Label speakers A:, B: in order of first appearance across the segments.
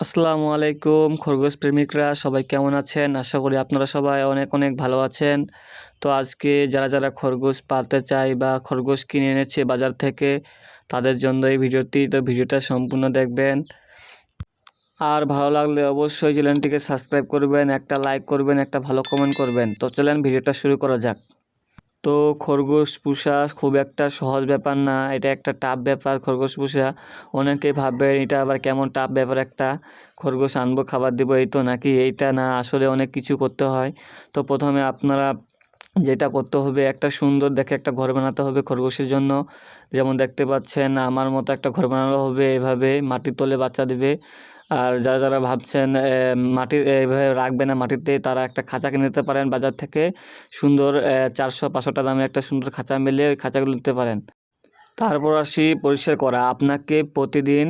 A: আসসালামু আলাইকুম খরগোশ প্রেমিকরা সবাই কেমন আছেন? আশা করি আপনারা সবাই অনেক অনেক ভালো আছেন। তো আজকে যারা খরগোশ পালতে চায় বা খরগোশ কিনে এনেছে বাজার থেকে তাদের জন্য এই ভিডিওটি। তো ভিডিওটা সম্পূর্ণ দেখবেন। আর ভালো লাগলে অবশ্যই চ্যানেলটিকে সাবস্ক্রাইব করবেন, একটা লাইক করবেন, একটা ভালো কমেন্ট করবেন। তো চলেন ভিডিওটা শুরু করা যাক। তো খরগোশ পোষা খুব একটা সহজ ব্যাপার না, এটা একটা টাফ ব্যাপার। খরগোশ পোষা অনেকেই ভাববেন এটা আবার কেমন টাফ ব্যাপার, একটা খরগোশ আনবো খাবার দেবো এই তো নাকি, এইটা না, আসলে অনেক কিছু করতে হয়। তো প্রথমে আপনারা যেটা করতে হবে, একটা সুন্দর দেখে একটা ঘর বানাতে হবে খরগোশের জন্য। যেমন দেখতে পাচ্ছেন আমার মতো একটা ঘর বানানো হবে, এভাবে মাটির তলে বাচ্চা দিবে। আর যারা ভাবছেন মাটি এভাবে রাখবে না মাটিতে, তারা একটা খাঁচা কিনে নিতে পারেন বাজার থেকে। সুন্দর 400-500 টাকা দামে একটা সুন্দর খাঁচা মিলে ওই খাঁচাগুলো নিতে পারেন। তারপর আসি পরিষ্কার করা। আপনাকে প্রতিদিন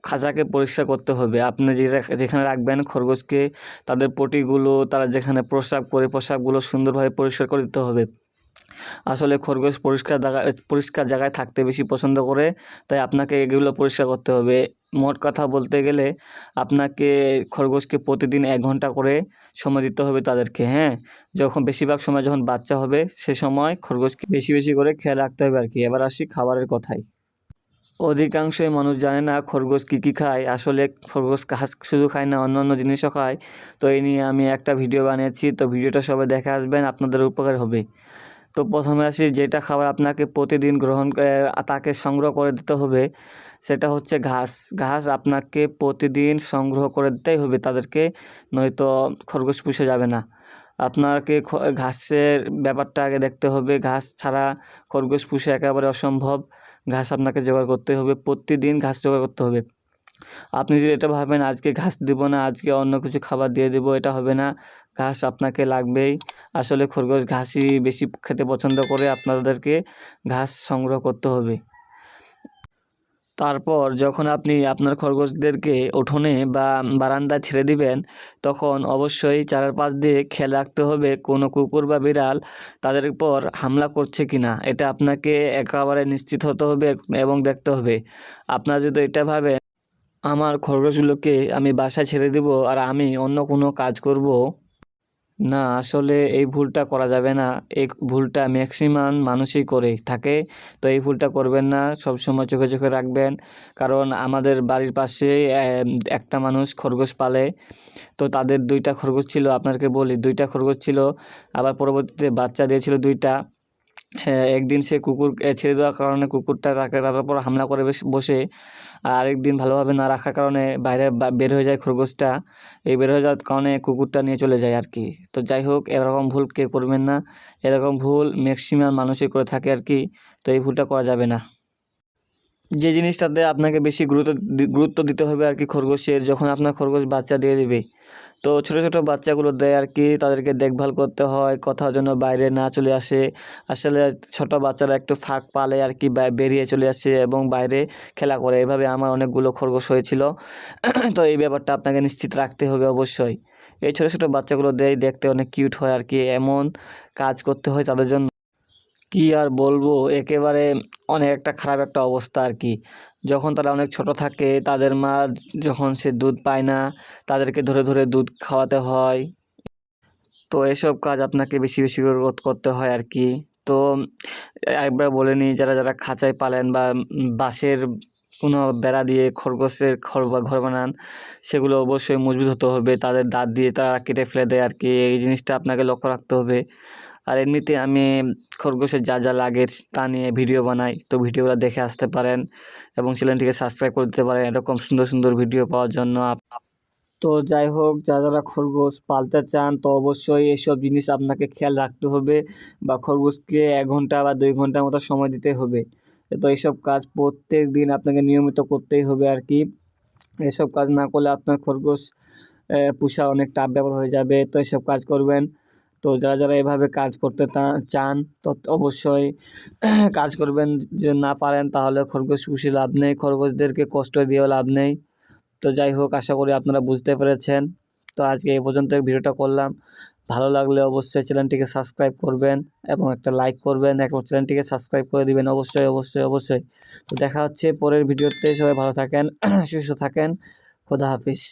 A: খাঁচাকে পরিষ্কার করতে হবে। আপনি যেখানে রাখবেন খরগোশকে, তাদের পটিগুলো, তারা যেখানে প্রস্রাব করে পোশাকগুলো সুন্দরভাবে পরিষ্কার করে দিতে হবে। আসলে খরগোশ পরিষ্কার জায়গায় থাকতে বেশি পছন্দ করে, তাই আপনাকে এগুলো পরিষ্কার করতে হবে। মোট কথা বলতে গেলে আপনাকে খরগোশকে প্রতিদিন 1 ঘন্টা করে সময় দিতে হবে তাদেরকে, হ্যাঁ। বেশিরভাগ সময় যখন বাচ্চা হবে সে সময় খরগোশকে বেশি বেশি করে খেয়াল রাখতে হবে আর কি। এবার আসি খাবারের কথায়। অধিকাংশই মানুষ জানে না খরগোশ কী খায়। আসলে খরগোশ ঘাস শুধু খায় না, অন্যান্য জিনিসও খায়। তো এই নিয়ে আমি একটা ভিডিও বানিয়েছি, তো ভিডিওটা সবাই দেখে আসবেন, আপনাদের উপকার হবে। তো প্রথমে আসি, যেটা খাবার আপনাকে প্রতিদিন তাকে সংগ্রহ করে দিতে হবে সেটা হচ্ছে ঘাস। ঘাস আপনাকে প্রতিদিন সংগ্রহ করে দিতেই হবে তাদেরকে, নয়তো খরগোশ পুষে যাবে না। আপনাকে ঘাসের ব্যাপারটা আগে দেখতে হবে। ঘাস ছাড়া খরগোশ পুষে একেবারে অসম্ভব। ঘাস আপনাকে জোগাড় করতে হবে, প্রতিদিন ঘাস জোগাড় করতে হবে। আপনি যদি এটা ভাবেন আজকে ঘাস দিব না, আজকে অন্য কিছু খাবার দিয়ে দেবো, এটা হবে না। ঘাস আপনাকে লাগবেই। আসলে খরগোশ ঘাসই বেশি খেতে পছন্দ করে, আপনাদেরকে ঘাস সংগ্রহ করতে হবে। তারপর যখন আপনি আপনার খরগোশদেরকে উঠোনে বা বারান্দায় ছেড়ে দিবেন, তখন অবশ্যই চারপাশ দিয়ে খেয়াল রাখতে হবে কোনো কুকুর বা বিড়াল তাদের উপর হামলা করছে কি না। এটা আপনাকে একেবারে নিশ্চিত হতে হবে এবং দেখতে হবে। আপনারা যদি এটা ভাবেন আমার খরগোশগুলোকে আমি বাসায় ছেড়ে দেব আর আমি অন্য কোনো কাজ করব, না, আসলে এই ভুলটা করা যাবে না। এই ভুলটা ম্যাক্সিমাম মানুষই করে থাকে। তো এই ভুলটা করবেন না, সবসময় চোখে চোখে রাখবেন। কারণ আমাদের বাড়ির পাশে একটা মানুষ খরগোশ পালে। তো তাদের 2টা খরগোশ ছিল, আপনাকে বলি 2টা খরগোশ ছিল, আবার পরবর্তীতে বাচ্চা দিয়েছিল 2টা। একদিন সে কুকুর ছেড়ে দেওয়ার কারণে কুকুরটা তার উপর হামলা করে বসে। আর আরেকদিন ভালোভাবে না রাখার কারণে বাইরে বের হয়ে যায় খরগোশটা। এই বের হয়ে যাওয়ার কারণে কুকুরটা নিয়ে চলে যায় আর কি। তো যাই হোক, এরকম ভুল কেউ করবেন না। এরকম ভুল ম্যাক্সিমাম মানুষই করে থাকে আর কি। তো এই ভুলটা করা যাবে না। যে জিনিসটাতে আপনাকে বেশি গুরুত্ব দিতে হবে আর কি খরগোশের, যখন আপনার খরগোশ বাচ্চা দিয়ে দেবে, তো ছোটো ছোটো বাচ্চাগুলো দেয় আর কি, তাদেরকে দেখভাল করতে হয়, কোথাও যেন বাইরে না চলে আসে। আসলে ছোটো বাচ্চারা একটু ফাঁক পালে আর কি, বেরিয়ে চলে আসে এবং বাইরে খেলা করে। এভাবে আমার অনেকগুলো খরগোশ হয়েছিল। তো এই ব্যাপারটা আপনাকে নিশ্চিত রাখতে হবে অবশ্যই। এই ছোটো ছোটো বাচ্চাগুলো দেখতে অনেক কিউট হয় আর কি, এমন কাজ করতে হয় তাদের জন্য, কি আর বলবো, একেবারে অনেক একটা খারাপ একটা অবস্থা আর কি। যখন তারা অনেক ছোট থাকে, তাদের মা যখন সে দুধ পায় না, তাদেরকে ধরে ধরে দুধ খাওয়াতে হয়। তো এসব কাজ আপনাকে বেশি বেশি করে করতে হয় আর কি। তো একবার বলে নিই, যারা খাঁচায় পালেন বা বাঁশের কোনো বেড়া দিয়ে খরগোশের ঘর বানান, সেগুলো অবশ্যই মজবুত হতে হবে। তাদের দাঁত দিয়ে তারা কেটে ফেলে দেয় আর কি, এই জিনিসটা আপনাকে লক্ষ্য রাখতে হবে। আর এমনিতে আমি খরগোশের যা লাগে তা নিয়ে ভিডিও বানাই, তো ভিডিওগুলো দেখে আসতে পারেন এবং চ্যানেলটিকে সাবস্ক্রাইব করে দিতে পারেন এরকম সুন্দর সুন্দর ভিডিও পাওয়ার জন্য। তো যাই হোক, যারা খরগোশ পালতে চান, তো অবশ্যই এসব জিনিস আপনাকে খেয়াল রাখতে হবে, বা খরগোশকে 1 ঘন্টা বা 2 ঘন্টার মতো সময় দিতে হবে। তো এইসব কাজ প্রত্যেক দিন আপনাকে নিয়মিত করতেই হবে আর কি। এসব কাজ না করলে আপনার খরগোশ পোষা অনেক টাফ ব্যাপার হয়ে যাবে। তো এসব কাজ করবেন। তো যারা এভাবে কাজ করতে চান, তো অবশ্যই কাজ করবেন। যে না পারেন তাহলে খরগোশ পুষে লাভ নেই, খরগোশদেরকে কষ্ট দিয়েও লাভ নেই। তো যাই হোক, আশা করি আপনারা বুঝতে পেরেছেন। তো আজকে এই পর্যন্ত ভিডিওটা করলাম। ভালো লাগলে অবশ্যই চ্যানেলটিকে সাবস্ক্রাইব করবেন এবং একটা লাইক করবেন, এবং চ্যানেলটিকে সাবস্ক্রাইব করে দিবেন অবশ্যই অবশ্যই অবশ্যই। তো দেখা হচ্ছে পরের ভিডিওতে। সবাই ভালো থাকেন, সুস্থ থাকেন। খোদা হাফিজ।